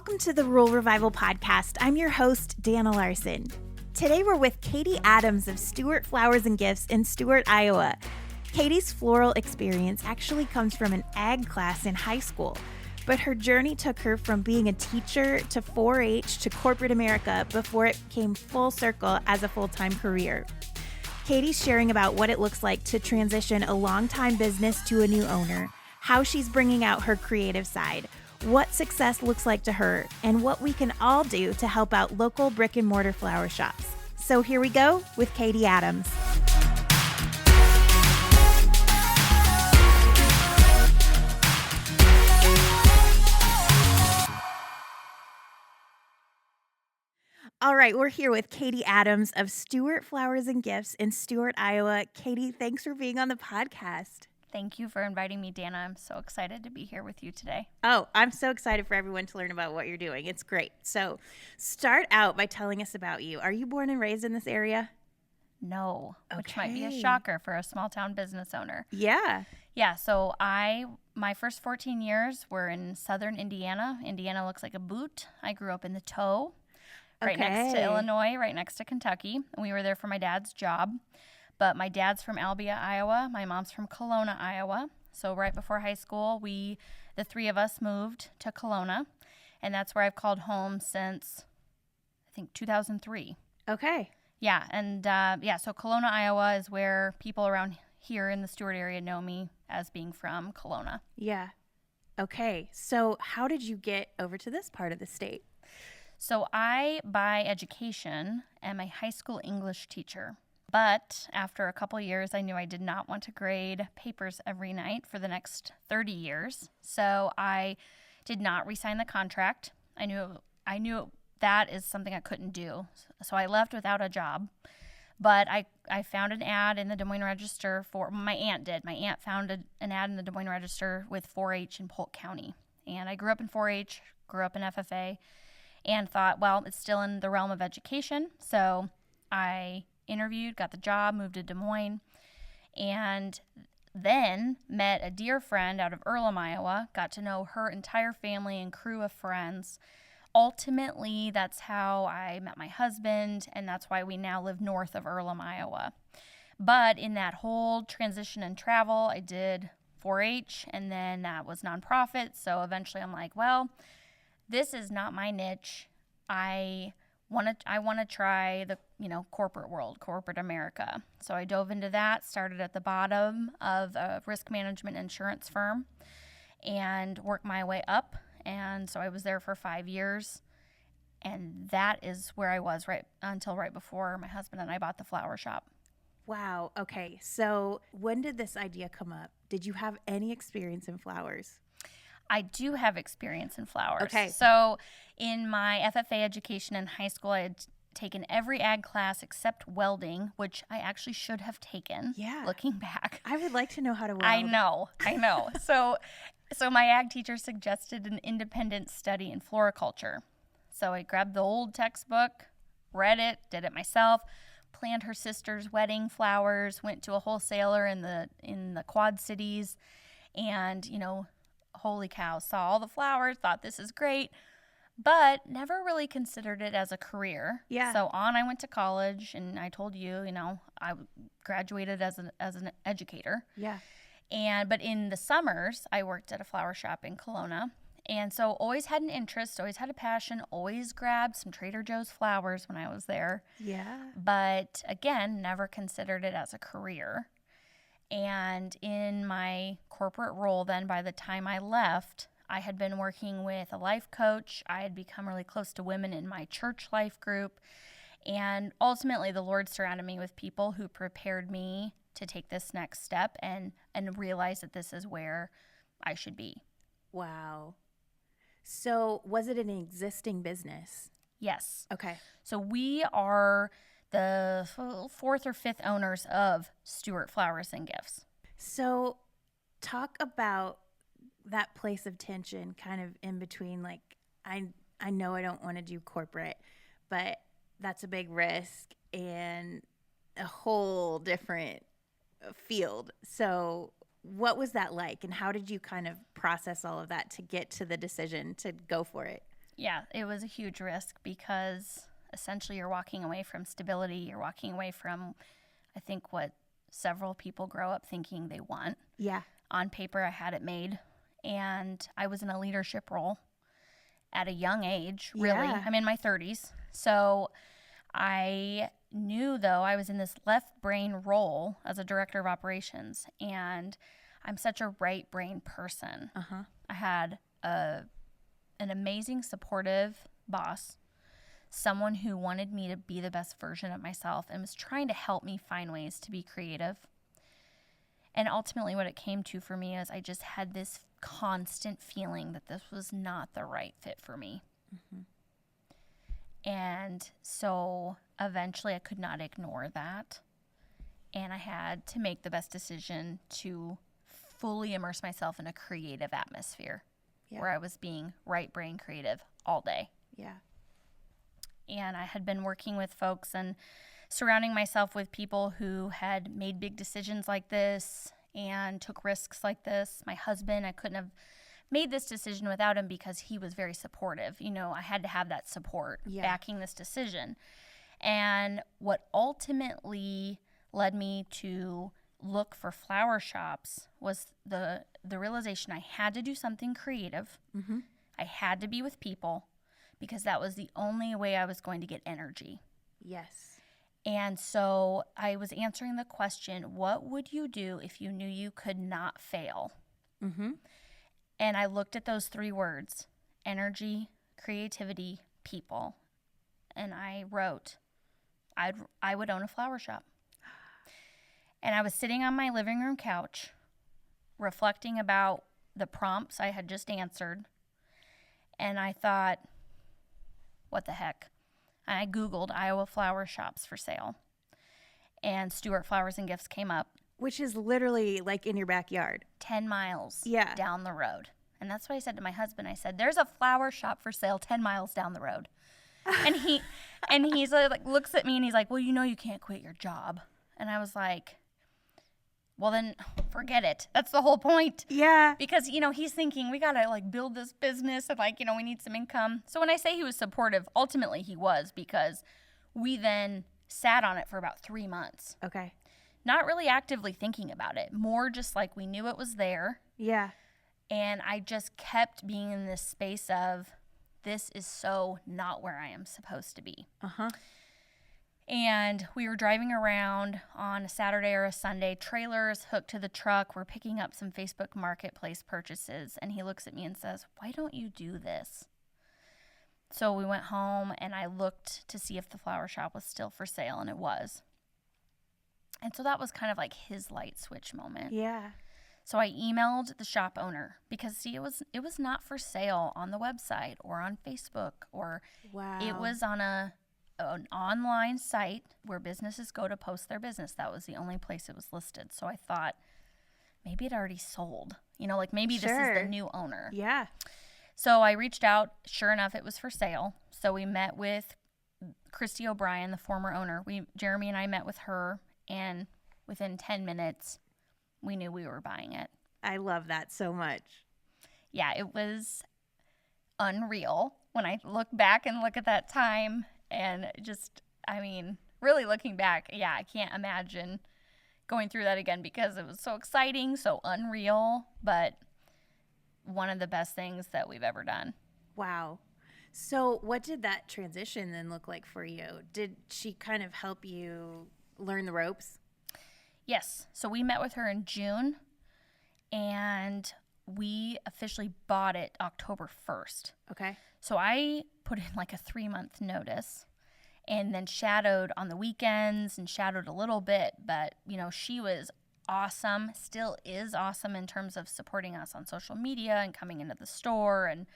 Welcome to the Rural Revival Podcast. I'm your host, Dana Larson. Today we're with Katie Adams of Stuart Flowers and Gifts in Stuart, Iowa. Katie's floral experience actually comes from an ag class in high school, but her journey took her from being a teacher to 4-H to corporate America before it came full circle as a full-time career. Katie's sharing about what it looks like to transition a long-time business to a new owner, how she's bringing out her creative side, what success looks like to her, and what we can all do to help out local brick and mortar flower shops. So here we go with Katie Adams. All right, we're here with Katie Adams of Stuart Flowers and Gifts in Stuart, Iowa. Katie, thanks for being on the podcast. Thank you for inviting me, Dana. I'm so excited to be here with you today. Oh, I'm so excited for everyone to learn about what you're doing. It's great. So start out by telling us about you. Are you born and raised in this area? No, which might be a shocker for a small town business owner. Yeah. Yeah, so my first 14 years were in southern Indiana. Indiana looks like a boot. I grew up in the toe, right next to Illinois, right next to Kentucky. And we were there for my dad's job. But my dad's from Albia, Iowa. My mom's from Kelowna, Iowa. So right before high school, the three of us moved to Kelowna. And that's where I've called home since, I think, 2003. Okay. Yeah, and so Kelowna, Iowa is where people around here in the Stuart area know me as being from Kelowna. Yeah. Okay. So how did you get over to this part of the state? So I, by education, am a high school English teacher. But after a couple years, I knew I did not want to grade papers every night for the next 30 years. So I did not re-sign the contract. I knew that is something I couldn't do. So I left without a job. But I found an ad in the Des Moines Register my aunt did. My aunt found an ad in the Des Moines Register with 4-H in Polk County. And I grew up in 4-H, grew up in FFA, and thought, well, it's still in the realm of education. So I interviewed, got the job, moved to Des Moines, and then met a dear friend out of Earlham, Iowa, got to know her entire family and crew of friends. Ultimately, that's how I met my husband, and that's why we now live north of Earlham, Iowa. But in that whole transition and travel, I did 4-H, and then that was nonprofit, so eventually I'm like, well, this is not my niche. I want to try the corporate world, corporate America. So I dove into that, started at the bottom of a risk management insurance firm and worked my way up. And so I was there for 5 years. And that is where I was right before my husband and I bought the flower shop. Wow. Okay. So when did this idea come up? Did you have any experience in flowers? I do have experience in flowers. Okay. So in my FFA education in high school, I had taken every ag class except welding, which I actually should have taken. Yeah. Looking back. I would like to know how to weld. I know. So my ag teacher suggested an independent study in floriculture. So I grabbed the old textbook, read it, did it myself, planned her sister's wedding flowers, went to a wholesaler in the Quad Cities, and, holy cow, saw all the flowers, thought this is great, but never really considered it as a career. Yeah. So I went to college, and I told you, I graduated as an educator. Yeah. But in the summers, I worked at a flower shop in Kelowna, and so always had an interest, always had a passion, always grabbed some Trader Joe's flowers when I was there. Yeah. But again, never considered it as a career. And in my corporate role then, by the time I left, I had been working with a life coach. I had become really close to women in my church life group. And ultimately, the Lord surrounded me with people who prepared me to take this next step and realize that this is where I should be. Wow. So was it an existing business? Yes. Okay. So we are the fourth or fifth owners of Stuart Flowers and Gifts. So talk about that place of tension kind of in between, like, I know I don't want to do corporate, but that's a big risk and a whole different field. So what was that like, and how did you kind of process all of that to get to the decision to go for it? Yeah, it was a huge risk because essentially you're walking away from stability. You're walking away from, I think, what several people grow up thinking they want. Yeah. On paper, I had it made, and I was in a leadership role at a young age, really. Yeah. I'm in my 30s. So I knew, though, I was in this left brain role as a director of operations, and I'm such a right brain person. Uh-huh. I had an amazing, supportive boss, someone who wanted me to be the best version of myself and was trying to help me find ways to be creative. And ultimately what it came to for me is I just had this constant feeling that this was not the right fit for me. And so eventually I could not ignore that. And I had to make the best decision to fully immerse myself in a creative atmosphere where I was being right brain creative all day. Yeah. And I had been working with folks and surrounding myself with people who had made big decisions like this and took risks like this. My husband, I couldn't have made this decision without him because he was very supportive. You know, I had to have that support backing this decision. And what ultimately led me to look for flower shops was the realization I had to do something creative. I had to be with people because that was the only way I was going to get energy. Yes. And so I was answering the question, what would you do if you knew you could not fail? And I looked at those three words, energy, creativity, people. And I wrote, I would own a flower shop. And I was sitting on my living room couch reflecting about the prompts I had just answered. And I thought, what the heck? And I Googled Iowa flower shops for sale. And Stuart Flowers and Gifts came up. Which is literally like in your backyard. 10 miles Yeah. down the road. And that's what I said to my husband. I said, there's a flower shop for sale 10 miles down the road. And he's like, looks at me and he's like, well, you know you can't quit your job. And I was like, well, then forget it. That's the whole point. Yeah. Because, you know, he's thinking we got to like build this business and like, you know, we need some income. So when I say he was supportive, ultimately he was, because we then sat on it for about 3 months. Okay. Not really actively thinking about it, more just like we knew it was there. Yeah. And I just kept being in this space of, this is so not where I am supposed to be. And we were driving around on a Saturday or a Sunday, trailers hooked to the truck. We're picking up some Facebook Marketplace purchases. And he looks at me and says, why don't you do this? So we went home and I looked to see if the flower shop was still for sale, and it was. And so that was kind of like his light switch moment. Yeah. So I emailed the shop owner because, see, it was not for sale on the website or on Facebook, or Wow. it was on an online site where businesses go to post their business. That was the only place it was listed. So I thought maybe it already sold. You know, like maybe this is the new owner. Yeah. So I reached out. Sure enough, it was for sale. So we met with Christy O'Brien, the former owner. Jeremy and I met with her, and within 10 minutes, we knew we were buying it. I love that so much. Yeah, it was unreal when I look back and look at that time, and just, I mean, really looking back, yeah, I can't imagine going through that again because it was so exciting, so unreal, but one of the best things that we've ever done. Wow. So what did that transition then look like for you? Did she kind of help you learn the ropes? Yes. So we met with her in June, and we officially bought it October 1st. Okay. So I put in like a 3-month notice and then shadowed on the weekends and shadowed a little bit. But, you know, she was awesome, still is awesome in terms of supporting us on social media and coming into the store. And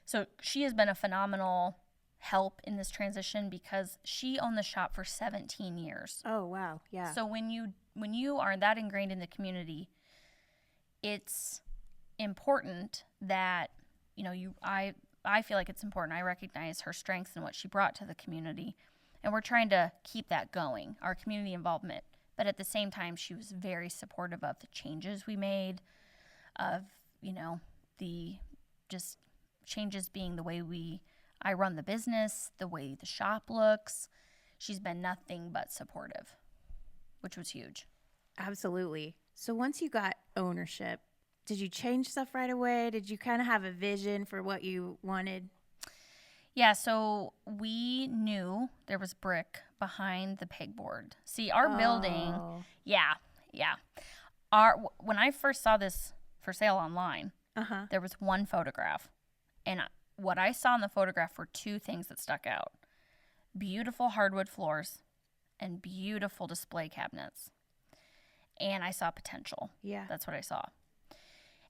so she has been a phenomenal help in this transition because she owned the shop for 17 years. Oh, wow. Yeah. So when you are that ingrained in the community, it's important that, you know, I feel like it's important. I recognize her strengths and what she brought to the community, and we're trying to keep that going, our community involvement. But at the same time, she was very supportive of the changes we made, of, you know, the just changes being the way I run the business, the way the shop looks. She's been nothing but supportive, which was huge. Absolutely. So once you got ownership, did you change stuff right away? Did you kind of have a vision for what you wanted? Yeah, so we knew there was brick behind the pegboard. See, our building, yeah. When I first saw this for sale online, there was one photograph. And what I saw in the photograph were two things that stuck out. Beautiful hardwood floors and beautiful display cabinets. And I saw potential. Yeah. That's what I saw.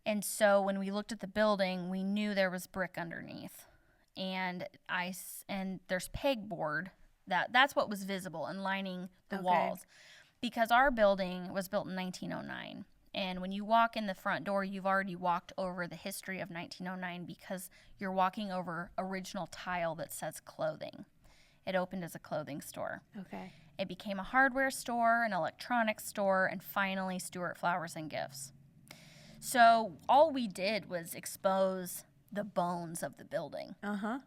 And so when we looked at the building, we knew there was brick underneath. And there's pegboard. That's what was visible and lining the walls. Because our building was built in 1909. And when you walk in the front door, you've already walked over the history of 1909 because you're walking over original tile that says clothing. It opened as a clothing store. Okay. It became a hardware store, an electronics store, and finally Stuart Flowers and Gifts. So all we did was expose the bones of the building.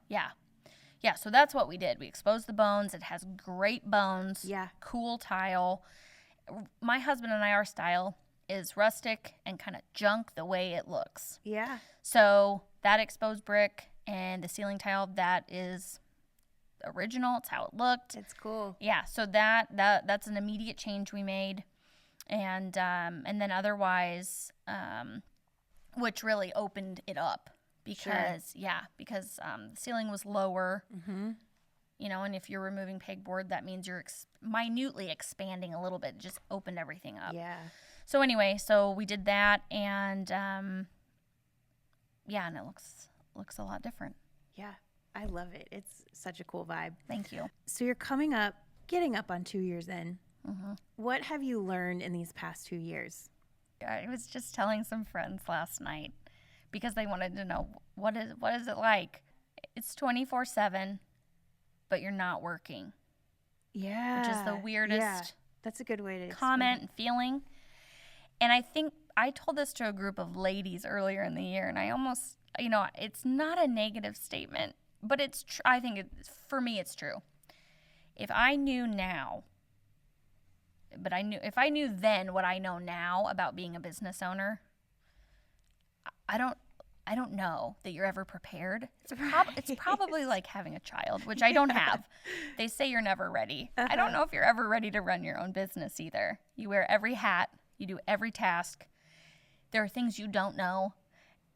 Yeah, so that's what we did. We exposed the bones. It has great bones. Yeah. Cool tile. My husband and I, our style is rustic and kind of junk the way it looks. Yeah. So that exposed brick and the ceiling tile, that is original. It's how it looked. It's cool. Yeah, so that's an immediate change we made. And then otherwise, which really opened it up because, the ceiling was lower, and if you're removing pegboard, that means you're minutely expanding a little bit. It just opened everything up. Yeah. So anyway, so we did that, and and it looks a lot different. Yeah, I love it. It's such a cool vibe. Thank you. So you're getting up on 2 years in. What have you learned in these past 2 years? I was just telling some friends last night because they wanted to know what is it like. It's 24/7, but you're not working. Yeah. Which is the weirdest. Yeah. That's a good way to comment and feeling. And I think I told this to a group of ladies earlier in the year, and I almost, it's not a negative statement, but it's I think for me it's true. If I knew now, if I knew then what I know now about being a business owner, I don't know that you're ever prepared. It's probably like having a child, which I don't have. They say you're never ready. I don't know if you're ever ready to run your own business either. You wear every hat. You do every task. There are things you don't know,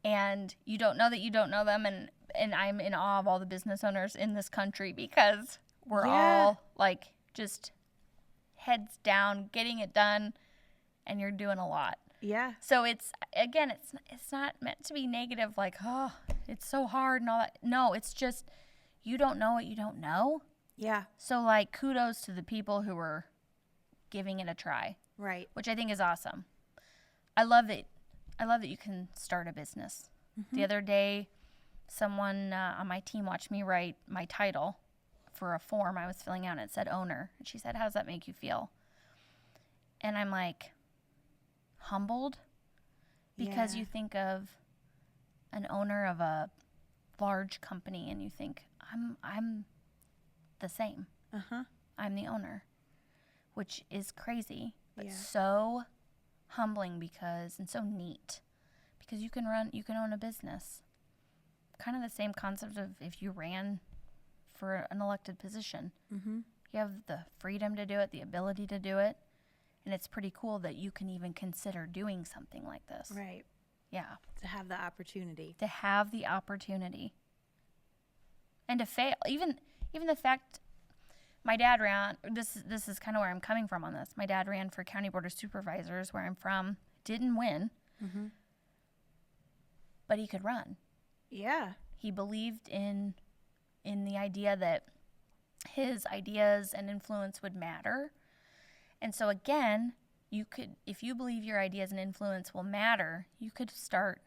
and you don't know that you don't know them. And I'm in awe of all the business owners in this country because we're all like just heads down, getting it done, and you're doing a lot. Yeah. So it's not meant to be negative, like, oh, it's so hard and all that. No, it's just you don't know what you don't know. Yeah. So like kudos to the people who are giving it a try. Right. Which I think is awesome. I love it. I love that you can start a business. The other day, someone on my team watched me write my title for a form I was filling out, and it said owner. And she said, "How does that make you feel?" And I'm like, humbled, because you think of an owner of a large company and you think, I'm the same. I'm the owner, which is crazy, but so humbling and so neat, because you can own a business. Kind of the same concept of if you ran for an elected position. You have the freedom to do it, the ability to do it. And it's pretty cool that you can even consider doing something like this. Right. Yeah. To have the opportunity. And to fail. Even the fact my dad ran, this is kind of where I'm coming from on this. My dad ran for County Board of Supervisors, where I'm from, didn't win. But he could run. Yeah. He believed in the idea that his ideas and influence would matter. And so again, you could, if you believe your ideas and influence will matter, you could start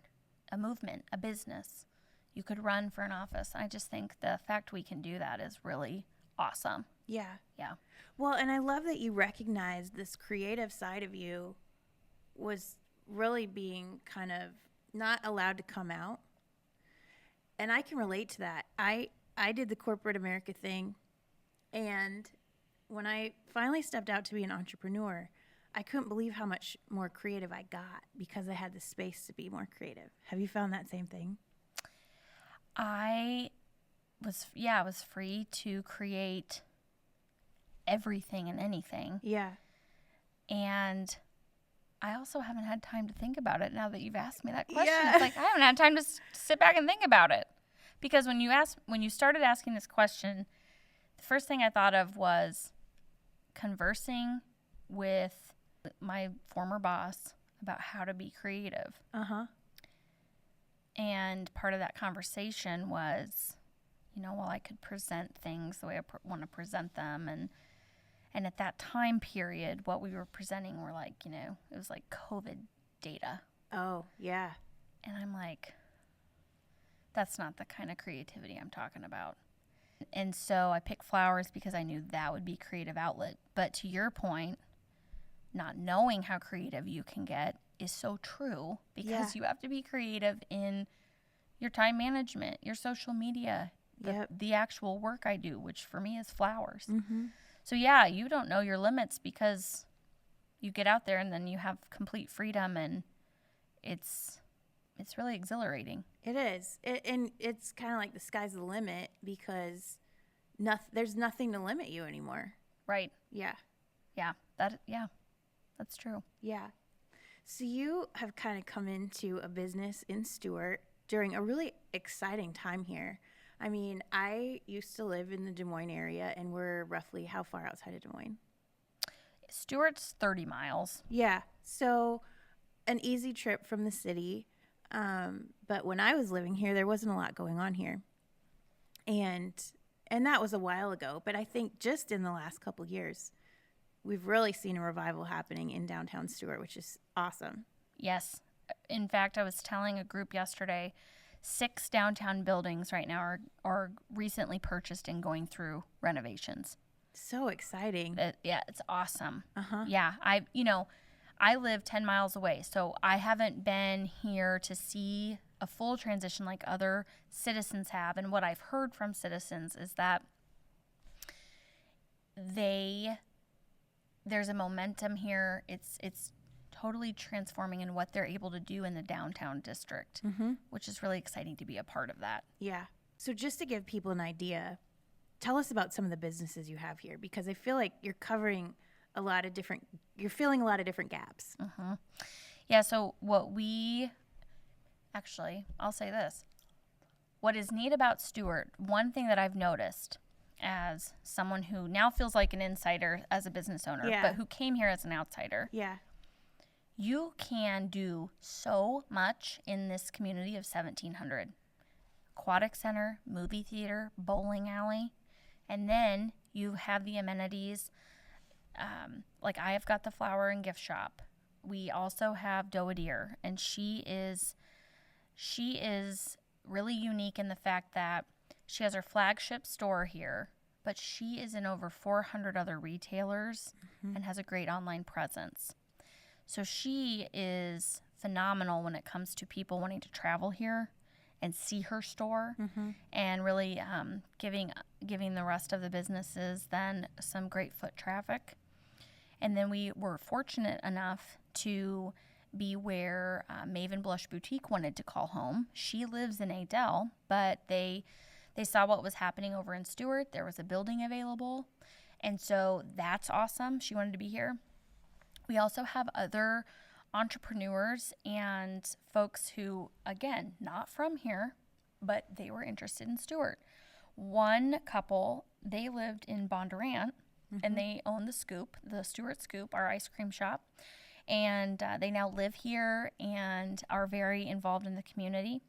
a movement, a business. You could run for an office. I just think the fact we can do that is really awesome. Yeah. Yeah. Well, and I love that you recognize this creative side of you was really being kind of not allowed to come out. And I can relate to that. I did the corporate America thing, and when I finally stepped out to be an entrepreneur, I couldn't believe how much more creative I got because I had the space to be more creative. Have you found that same thing? I was free to create everything and anything. Yeah. And I also haven't had time to think about it now that you've asked me that question. Yeah. It's like I haven't had time to sit back and think about it. Because when you started asking this question, the first thing I thought of was conversing with my former boss about how to be creative. Uh-huh. And part of that conversation was, well, I could present things the way I want to present them. And at that time period, what we were presenting were like, it was like COVID data. Oh, yeah. And I'm like, that's not the kind of creativity I'm talking about. And so I picked flowers because I knew that would be a creative outlet. But to your point, not knowing how creative you can get is so true because you have to be creative in your time management, your social media, the actual work I do, which for me is flowers. Mm-hmm. So yeah, you don't know your limits because you get out there and then you have complete freedom, and it's really exhilarating. It is. And it's kind of like the sky's the limit because there's nothing to limit you anymore. Right. Yeah. Yeah. That's true. Yeah. So you have kind of come into a business in Stuart during a really exciting time here. I mean, I used to live in the Des Moines area, and we're roughly how far outside of Des Moines? Stuart's 30 miles. Yeah. So an easy trip from the city. But when I was living here, there wasn't a lot going on here. And that was a while ago. But I think just in the last couple of years, we've really seen a revival happening in downtown Stuart, which is awesome. Yes. In fact, I was telling a group yesterday, 6 downtown buildings right now are recently purchased and going through renovations. So exciting. Yeah, it's awesome. Uh-huh. Yeah, I live 10 miles away, so I haven't been here to see a full transition like other citizens have. And what I've heard from citizens is that there's a momentum here. It's totally transforming in what they're able to do in the downtown district, which is really exciting to be a part of that. Yeah. So just to give people an idea, tell us about some of the businesses you have here, because I feel like you're covering you're filling a lot of different gaps. Mm-hmm. Yeah, so I'll say this. What is neat about Stuart, one thing that I've noticed as someone who now feels like an insider as a business owner, but who came here as an outsider. Yeah. You can do so much in this community of 1,700. Aquatic center, movie theater, bowling alley, and then you have the amenities. Like I have got the flower and gift shop. We also have Doadir, and she is really unique in the fact that she has her flagship store here, but she is in over 400 other retailers and has a great online presence. So she is phenomenal when it comes to people wanting to travel here and see her store, and really giving the rest of the businesses then some great foot traffic. And then we were fortunate enough to be where Maven Blush Boutique wanted to call home. She lives in Adel, but they saw what was happening over in Stuart. There was a building available, and so that's awesome. She wanted to be here. We also have other entrepreneurs and folks who, again, not from here, but they were interested in Stuart. One couple, they lived in Bondurant, and they own the Stuart Scoop, our ice cream shop. And they now live here and are very involved in the community.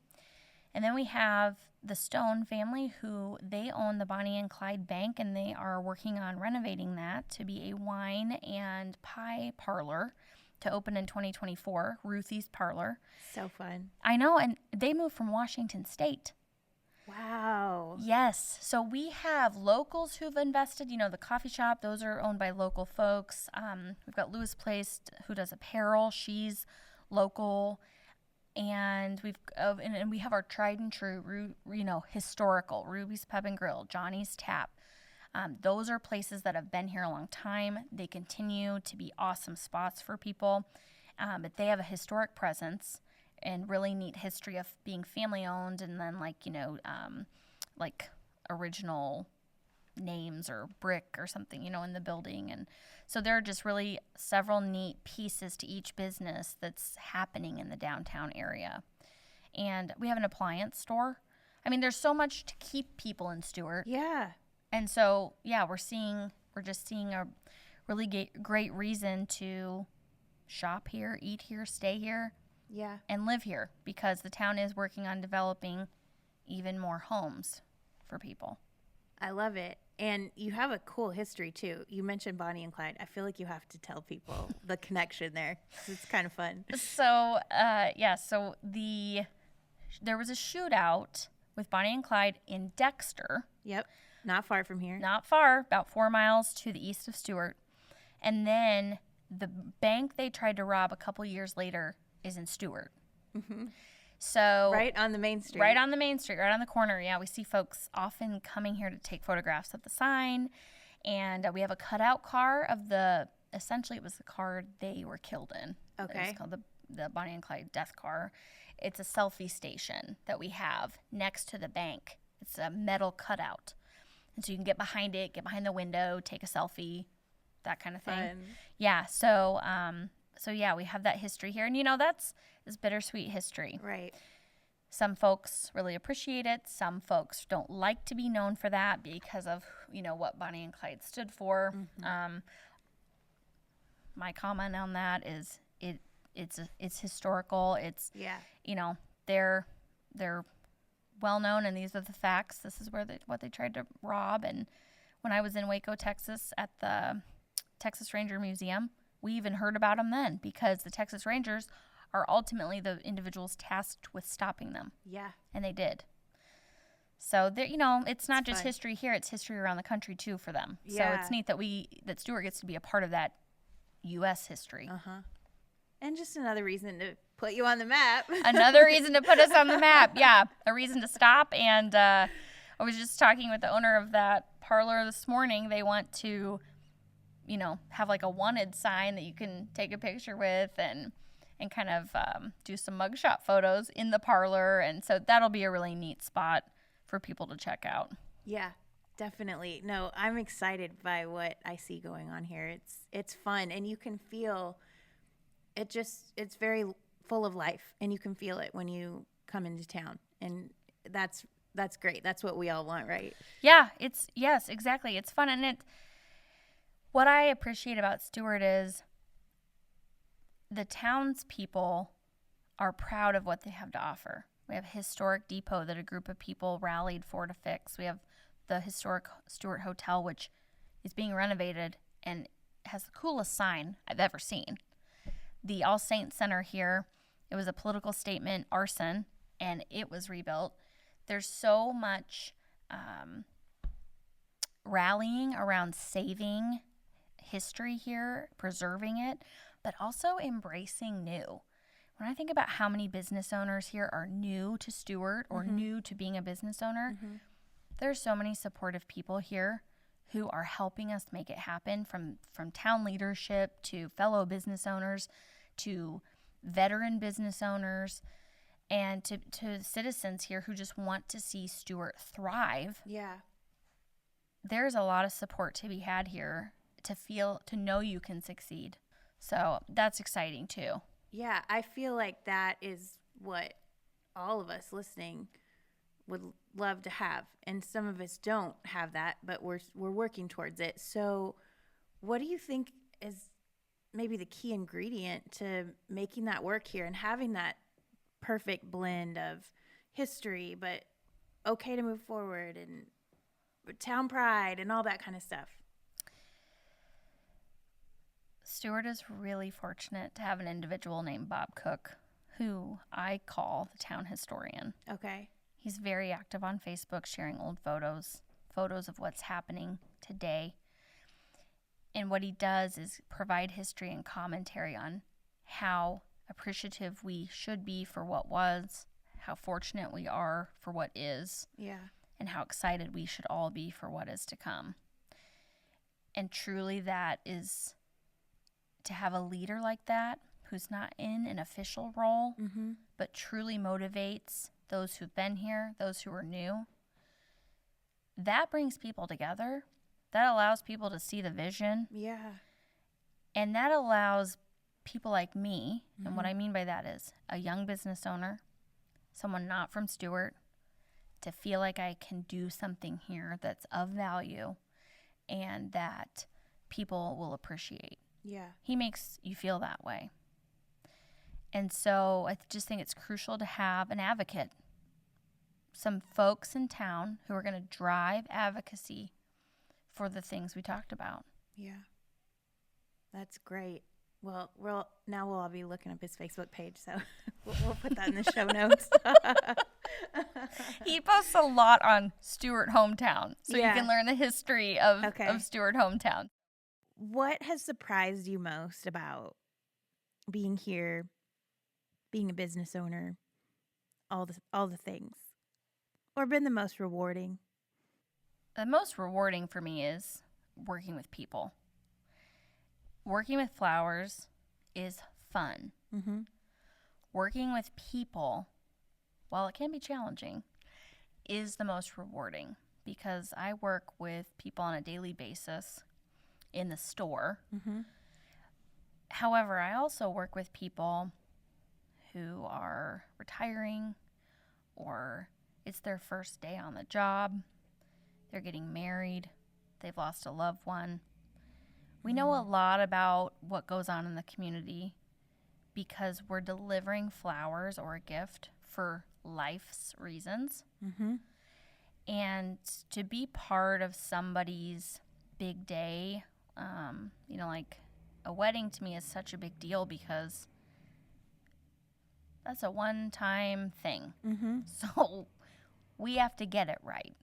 And then we have the Stone family, who they own the Bonnie and Clyde Bank, and they are working on renovating that to be a wine and pie parlor to open in 2024, Ruthie's Parlor. So fun. I know, and they moved from Washington State. Wow. Yes. So we have locals who've invested. The coffee shop, those are owned by local folks. We've got Lewis Place, who does apparel. She's local. And and we have our tried and true, historical Ruby's Pub and Grill, Johnny's Tap. Those are places that have been here a long time. They continue to be awesome spots for people, but they have a historic presence and really neat history of being family owned, and then like original names or brick or something, in the building. And so there are just really several neat pieces to each business that's happening in the downtown area. And we have an appliance store. I mean, there's so much to keep people in Stuart. Yeah. And so, we're just seeing a really great reason to shop here, eat here, stay here, and live here, because the town is working on developing even more homes for people. I love it. And you have a cool history, too. You mentioned Bonnie and Clyde. I feel like you have to tell people the connection there. It's kind of fun. So, there was a shootout with Bonnie and Clyde in Dexter. Yep. Not far from here. Not far, about 4 miles to the east of Stuart. And then the bank they tried to rob a couple years later is in Stuart. Mm-hmm. So right on the main street. Right on the main street, right on the corner. Yeah, we see folks often coming here to take photographs of the sign. And we have a cutout car of essentially it was the car they were killed in. Okay. It's called the Bonnie and Clyde death car. It's a selfie station that we have next to the bank. It's a metal cutout. And so you can get behind the window, take a selfie, that kind of thing. Fun. Yeah. So we have that history here. And that's bittersweet history. Right. Some folks really appreciate it. Some folks don't like to be known for that because of, what Bonnie and Clyde stood for. Mm-hmm. My comment on that is it's historical. It's, they're well known, and these are the facts. This is what they tried to rob. And when I was in Waco, Texas, at the Texas Ranger Museum, we even heard about them then, because the Texas Rangers are ultimately the individuals tasked with stopping them. Yeah. And they did. So it's not just fun. history here; it's history around the country too for them. Yeah. So it's neat that Stuart gets to be a part of that U.S. history. And just another reason to put you on the map. Another reason to put us on the map. Yeah, a reason to stop. And I was just talking with the owner of that parlor this morning. They want to, have like a wanted sign that you can take a picture with and kind of do some mugshot photos in the parlor. And so that'll be a really neat spot for people to check out. Yeah, definitely. No, I'm excited by what I see going on here. It's fun, and you can feel it. It's very full of life, and you can feel it when you come into town, and that's great. That's what we all want, right? Yeah, yes, exactly. It's fun, and what I appreciate about Stuart is the townspeople are proud of what they have to offer. We have a historic depot that a group of people rallied for to fix. We have the historic Stuart Hotel, which is being renovated and has the coolest sign I've ever seen. The All Saints Center here, it was a political statement, arson, and it was rebuilt. There's so much rallying around saving history here, preserving it, but also embracing new. When I think about how many business owners here are new to Stuart or new to being a business owner, there's so many supportive people here who are helping us make it happen, from town leadership to fellow business owners to veteran business owners and to citizens here who just want to see Stuart thrive. Yeah. There's a lot of support to be had here to know you can succeed. So that's exciting too. Yeah, I feel like that is what all of us listening would love to have, and some of us don't have that, but we're working towards it. So what do you think is maybe the key ingredient to making that work here and having that perfect blend of history but okay to move forward and town pride and all that kind of stuff? Stuart is really fortunate to have an individual named Bob Cook, who I call the town historian. Okay. He's very active on Facebook, sharing old photos of what's happening today. And what he does is provide history and commentary on how appreciative we should be for what was, how fortunate we are for what is, and how excited we should all be for what is to come. And truly that is to have a leader like that who's not in an official role, but truly motivates those who've been here, those who are new. That brings people together. That allows people to see the vision. And that allows people like me, and what I mean by that is a young business owner, someone not from Stuart, to feel like I can do something here that's of value and that people will appreciate. He makes you feel that way. And so I just think it's crucial to have an advocate, some folks in town who are going to drive advocacy for the things we talked about. That's great. Well, now we'll all be looking up his Facebook page, so we'll put that in the show notes. He posts a lot on Stuart Hometown, so you can learn the history of Stuart Hometown. What has surprised you most about being here, being a business owner, all the things, or been the most rewarding? The most rewarding for me is working with people. Working with flowers is fun. Working with people, while it can be challenging, is the most rewarding because I work with people on a daily basis in the store. However, I also work with people who are retiring, or it's their first day on the job, they're getting married, they've lost a loved one. We know a lot about what goes on in the community because we're delivering flowers or a gift for life's reasons. And to be part of somebody's big day, like a wedding to me is such a big deal because that's a one-time thing. So we have to get it right.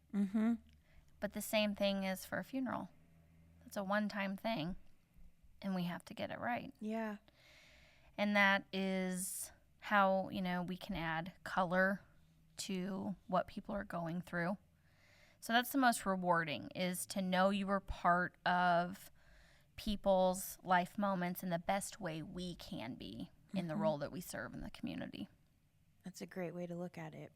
But the same thing is for a funeral. It's a one-time thing, and we have to get it right. And that is how, we can add color to what people are going through. So that's the most rewarding, is to know you were part of people's life moments in the best way we can be in the role that we serve in the community. That's a great way to look at it.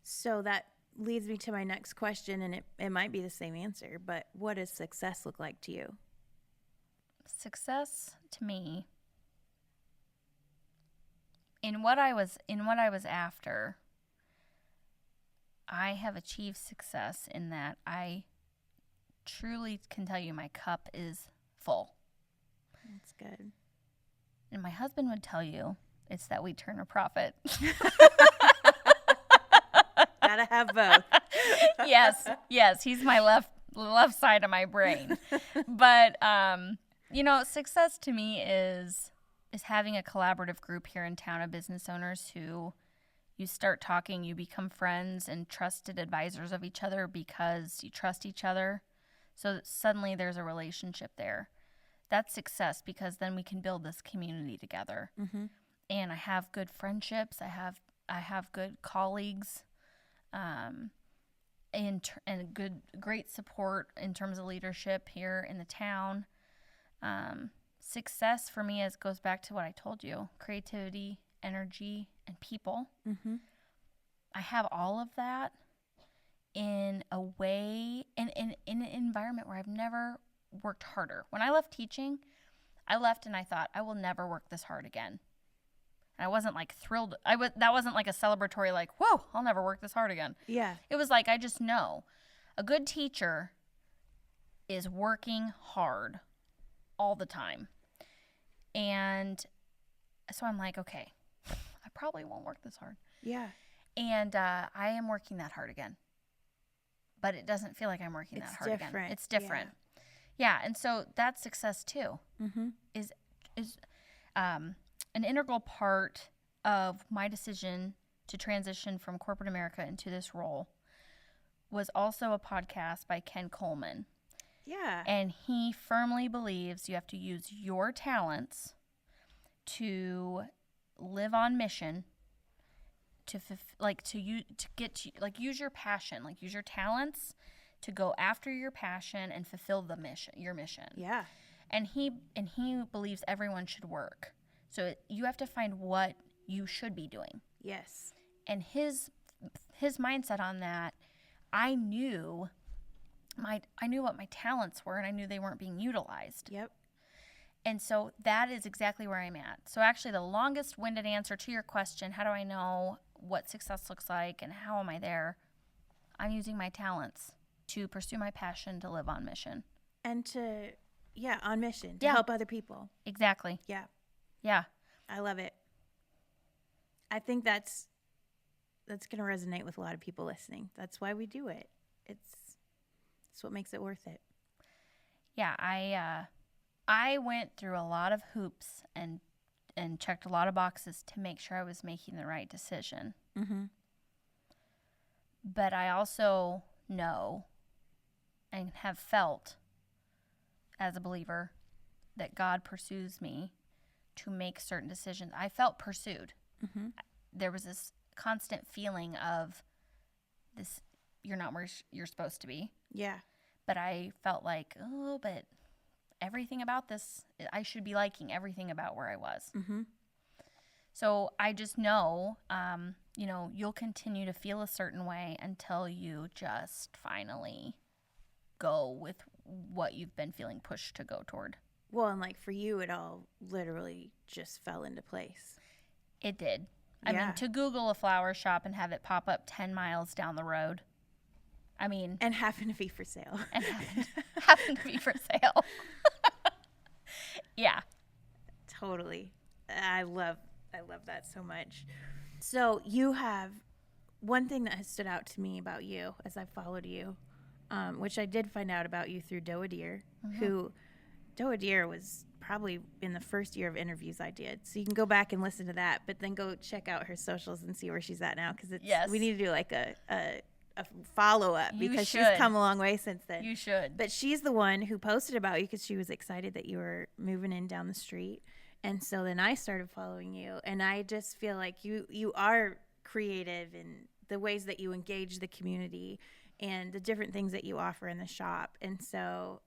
So that leads me to my next question, and it might be the same answer, but what does success look like to you? Success to me, in what I was after, I have achieved success in that I truly can tell you my cup is full. That's good. And my husband would tell you it's that we turn a profit. Gotta have both. Yes, he's my left side of my brain. But success to me is having a collaborative group here in town of business owners who you start talking, you become friends and trusted advisors of each other because you trust each other. So suddenly there's a relationship there. That's success because then we can build this community together. And I have good friendships. I have good colleagues. And great support in terms of leadership here in the town. Success for me goes back to what I told you: creativity, energy, and people. I have all of that in a way, in an environment where I've never worked harder. When I left teaching, I left and I thought, I will never work this hard again. And I wasn't thrilled. That wasn't a celebratory whoa, I'll never work this hard again. It was I just know a good teacher is working hard all the time. And so I'm okay, I probably won't work this hard. And I am working that hard again. But it doesn't feel like I'm working that hard again. It's different. Yeah, and so that's success too. Is an integral part of my decision to transition from corporate America into this role was also a podcast by Ken Coleman. And he firmly believes you have to use your talents to live on mission, use your passion, like use your talents to go after your passion and fulfill your mission. Yeah. And he believes everyone should work. So you have to find what you should be doing. Yes. And his mindset on that, I knew what my talents were, and I knew they weren't being utilized. Yep. And so that is exactly where I'm at. So actually the longest-winded answer to your question, how do I know what success looks like and how am I there? I'm using my talents to pursue my passion to live on mission. And on mission to help other people. Exactly. Yeah. Yeah. I love it. I think that's going to resonate with a lot of people listening. That's why we do it. It's what makes it worth it. Yeah, I went through a lot of hoops and checked a lot of boxes to make sure I was making the right decision. Mm-hmm. But I also know and have felt as a believer that God pursues me to make certain decisions. I felt pursued. Mm-hmm. There was this constant feeling of this, you're not where you're supposed to be. Yeah. But I felt like, but everything about this, I should be liking everything about where I was. Mm-hmm. So I just know, you'll continue to feel a certain way until you just finally go with what you've been feeling pushed to go toward. Well, and like for you, it all literally just fell into place. It did. I mean, to Google a flower shop and have it pop up 10 miles down the road. I mean. And happen to be for sale. And happen to be for sale. Yeah. Totally. I love that so much. So you have one thing that has stood out to me about you as I followed you, which I did find out about you through Doa Deer, who Doa Deer was probably in the first year of interviews I did. So you can go back and listen to that, but then go check out her socials and see where she's at now. Because we need to do like a follow-up because she's come a long way since then. You should. But she's the one who posted about you because she was excited that you were moving in down the street. And so then I started following you. And I just feel like you are creative in the ways that you engage the community and the different things that you offer in the shop. And so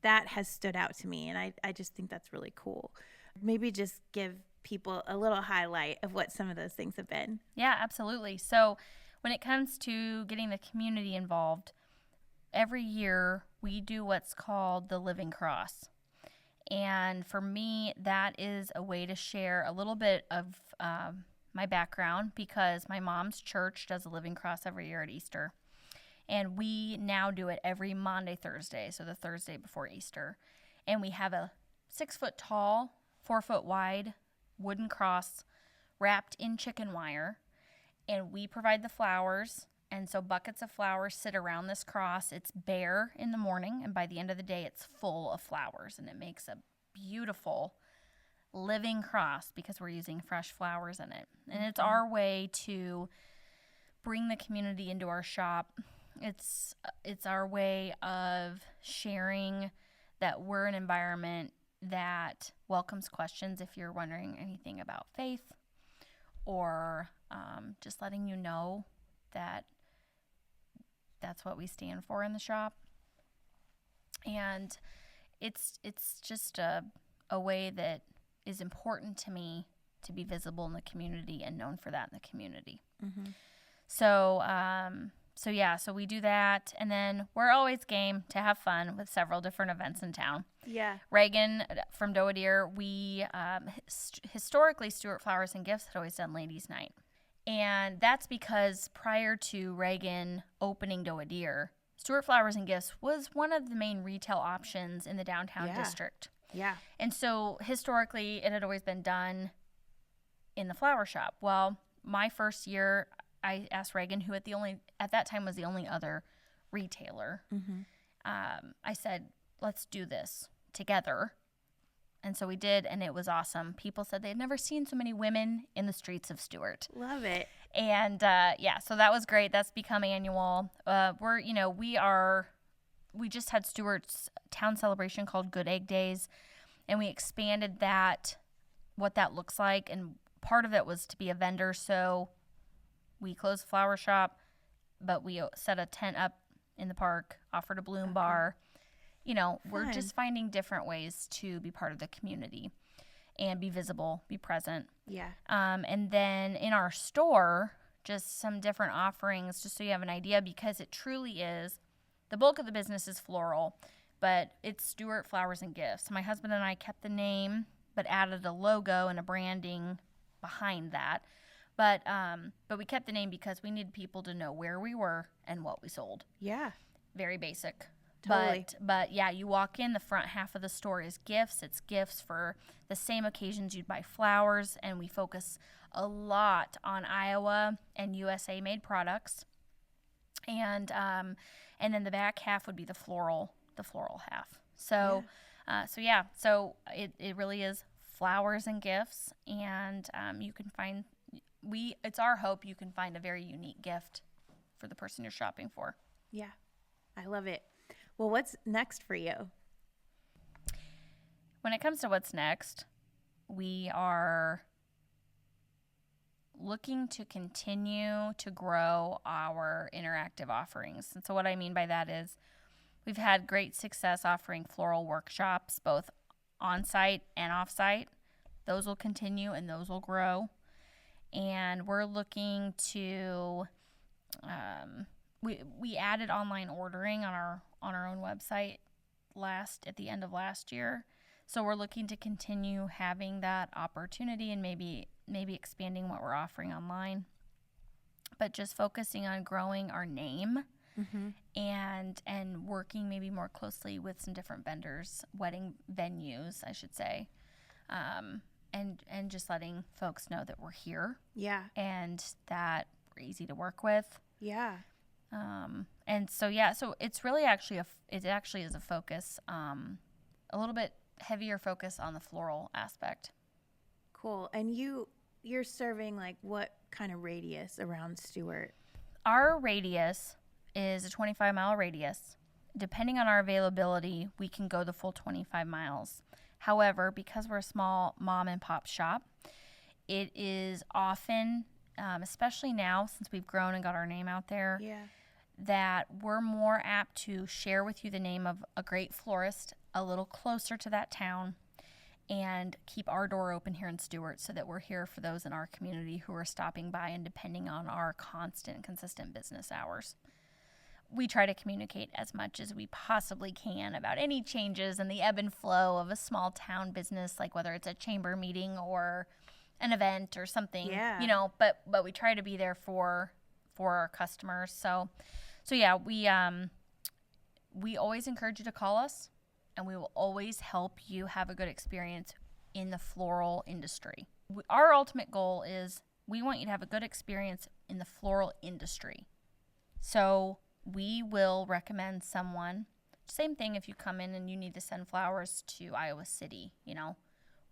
that has stood out to me. And I just think that's really cool. Maybe just give people a little highlight of what some of those things have been. Yeah, absolutely. So when it comes to getting the community involved, every year we do what's called the Living Cross. And for me, that is a way to share a little bit of my background because my mom's church does a Living Cross every year at Easter. And we now do it every Maundy, Thursday, so the Thursday before Easter. And we have a 6-foot tall, 4-foot wide wooden cross wrapped in chicken wire. And we provide the flowers. And so buckets of flowers sit around this cross. It's bare in the morning, and by the end of the day, it's full of flowers. And it makes a beautiful living cross because we're using fresh flowers in it. And it's our way to bring the community into our shop. It's our way of sharing that we're an environment that welcomes questions if you're wondering anything about faith, or just letting you know that that's what we stand for in the shop. And it's just a way that is important to me to be visible in the community and known for that in the community. Mm-hmm. So we do that, and then we're always game to have fun with several different events in town. Yeah. Reagan from Doa Deer, we historically Stuart Flowers and Gifts had always done Ladies' Night. And that's because prior to Reagan opening Doa Deer, Stuart Flowers and Gifts was one of the main retail options in the downtown district. Yeah. And so historically, it had always been done in the flower shop. Well, my first year, I asked Reagan, who at that time was the only other retailer. Mm-hmm. I said, let's do this together. And so we did, and it was awesome. People said they'd never seen so many women in the streets of Stuart. Love it. And so that was great. That's become annual. We just had Stuart's town celebration called Good Egg Days, and we expanded that what that looks like. And part of it was to be a vendor. So we closed the flower shop, but we set a tent up in the park, offered a balloon bar. We're just finding different ways to be part of the community and be visible, be present. Yeah. And then in our store, just some different offerings, just so you have an idea, because it truly is, the bulk of the business is floral, but it's Stuart Flowers and Gifts. My husband and I kept the name, but added a logo and a branding behind that. But we kept the name because we needed people to know where we were and what we sold. Yeah. Very basic. Totally. But yeah, you walk in, the front half of the store is gifts. It's gifts for the same occasions you'd buy flowers, and we focus a lot on Iowa and USA made products. And then the back half would be the floral half. So it really is flowers and gifts, and you can find it's our hope you can find a very unique gift for the person you're shopping for. Yeah. I love it. Well, what's next for you? When it comes to what's next, we are looking to continue to grow our interactive offerings. And so what I mean by that is we've had great success offering floral workshops, both on-site and off-site. Those will continue and those will grow. And we're looking to we added online ordering on our own website at the end of last year. So we're looking to continue having that opportunity and maybe expanding what we're offering online. But just focusing on growing our name and working maybe more closely with some different vendors, wedding venues, I should say. And just letting folks know that we're here. Yeah. And that we're easy to work with. Yeah. So it's really it actually is a focus, a little bit heavier focus on the floral aspect. Cool. And you're serving like what kind of radius around Stuart? Our radius is a 25-mile radius. Depending on our availability, we can go the full 25 miles. However, because we're a small mom and pop shop, it is often, especially now since we've grown and got our name out there, that we're more apt to share with you the name of a great florist a little closer to that town and keep our door open here in Stuart so that we're here for those in our community who are stopping by and depending on our consistent business hours. We try to communicate as much as we possibly can about any changes in the ebb and flow of a small town business, like whether it's a chamber meeting or an event or something, but we try to be there for our customers. So we always encourage you to call us, and we will always help you have a good experience in the floral industry. Our ultimate goal is we want you to have a good experience in the floral industry. So we will recommend someone. Same thing if you come in and you need to send flowers to Iowa City,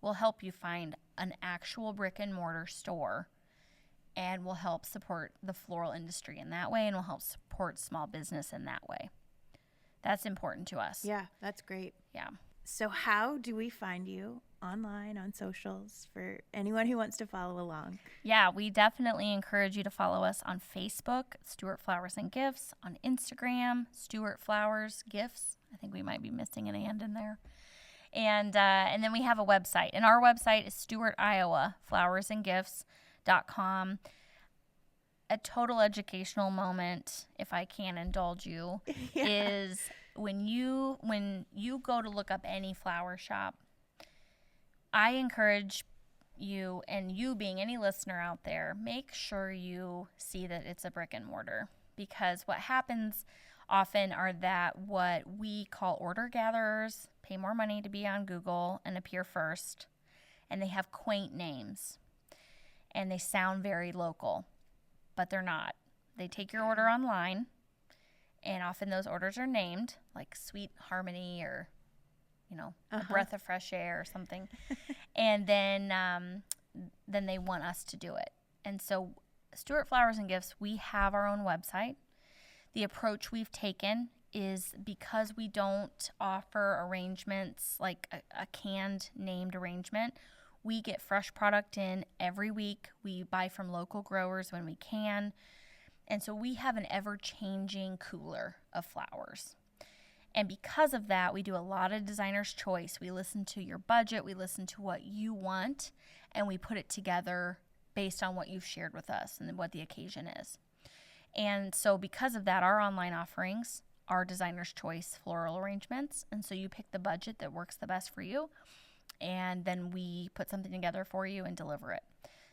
we'll help you find an actual brick and mortar store, and we'll help support the floral industry in that way, and we'll help support small business in that way. That's important to us. Yeah, that's great. Yeah. So how do we find you online, on socials, for anyone who wants to follow along? Yeah, we definitely encourage you to follow us on Facebook, Stuart Flowers and Gifts, on Instagram, Stuart Flowers Gifts. I think we might be missing an and in there. And then we have a website, and our website is Stuart, Iowa, flowersandgifts.com. A total educational moment, if I can indulge you, is when you go to look up any flower shop, I encourage you, and you being any listener out there, make sure you see that it's a brick and mortar, because what happens often are that what we call order gatherers pay more money to be on Google and appear first, and they have quaint names, and they sound very local, but they're not. They take your order online, and often those orders are named, like Sweet Harmony or a breath of fresh air or something. And then they want us to do it. And so Stuart Flowers and Gifts, we have our own website. The approach we've taken is, because we don't offer arrangements like a canned named arrangement, We get fresh product in every week. We buy from local growers when we can. And so we have an ever-changing cooler of flowers. And because of that, we do a lot of designer's choice. We listen to your budget, we listen to what you want, and we put it together based on what you've shared with us and what the occasion is. And so because of that, our online offerings are designer's choice floral arrangements. And so you pick the budget that works the best for you, and then we put something together for you and deliver it.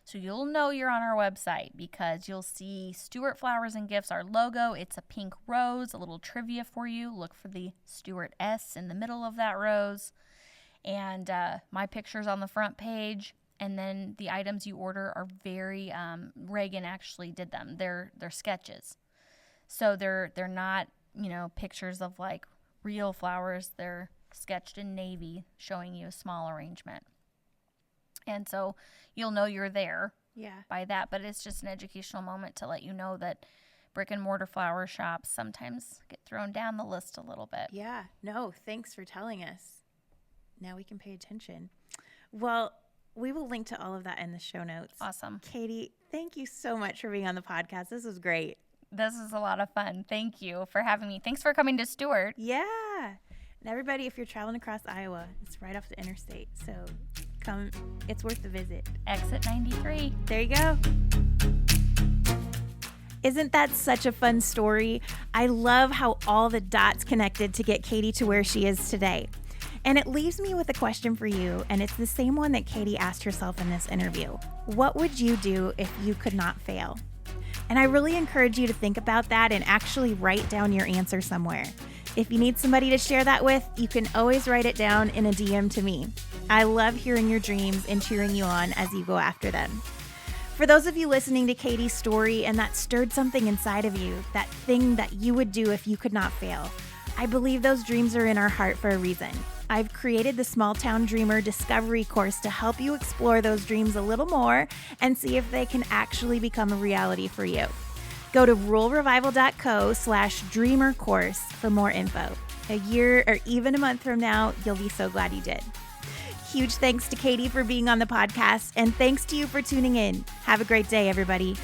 So you'll know you're on our website because you'll see Stuart Flowers and Gifts, our logo. It's a pink rose, a little trivia for you. Look for the Stuart S in the middle of that rose. And my picture's on the front page. And then the items you order are very, Reagan actually did them. They're sketches. So they're not, pictures of like real flowers. They're sketched in navy, showing you a small arrangement. And so you'll know you're there by that, but it's just an educational moment to let you know that brick and mortar flower shops sometimes get thrown down the list a little bit. Yeah, no, thanks for telling us. Now we can pay attention. Well, we will link to all of that in the show notes. Awesome. Katie, thank you so much for being on the podcast. This was great. This is a lot of fun. Thank you for having me. Thanks for coming to Stuart. Yeah. And everybody, if you're traveling across Iowa, it's right off the interstate. So come, it's worth the visit. Exit 93. There you go. Isn't that such a fun story? I love how all the dots connected to get Katie to where she is today. And it leaves me with a question for you, and it's the same one that Katie asked herself in this interview. What would you do if you could not fail? And I really encourage you to think about that and actually write down your answer somewhere. If you need somebody to share that with, you can always write it down in a DM to me. I love hearing your dreams and cheering you on as you go after them. For those of you listening to Katie's story and that stirred something inside of you, that thing that you would do if you could not fail, I believe those dreams are in our heart for a reason. I've created the Small Town Dreamer Discovery course to help you explore those dreams a little more and see if they can actually become a reality for you. Go to ruralrevival.co/dreamer course for more info. A year or even a month from now, you'll be so glad you did. Huge thanks to Katie for being on the podcast, and thanks to you for tuning in. Have a great day, everybody.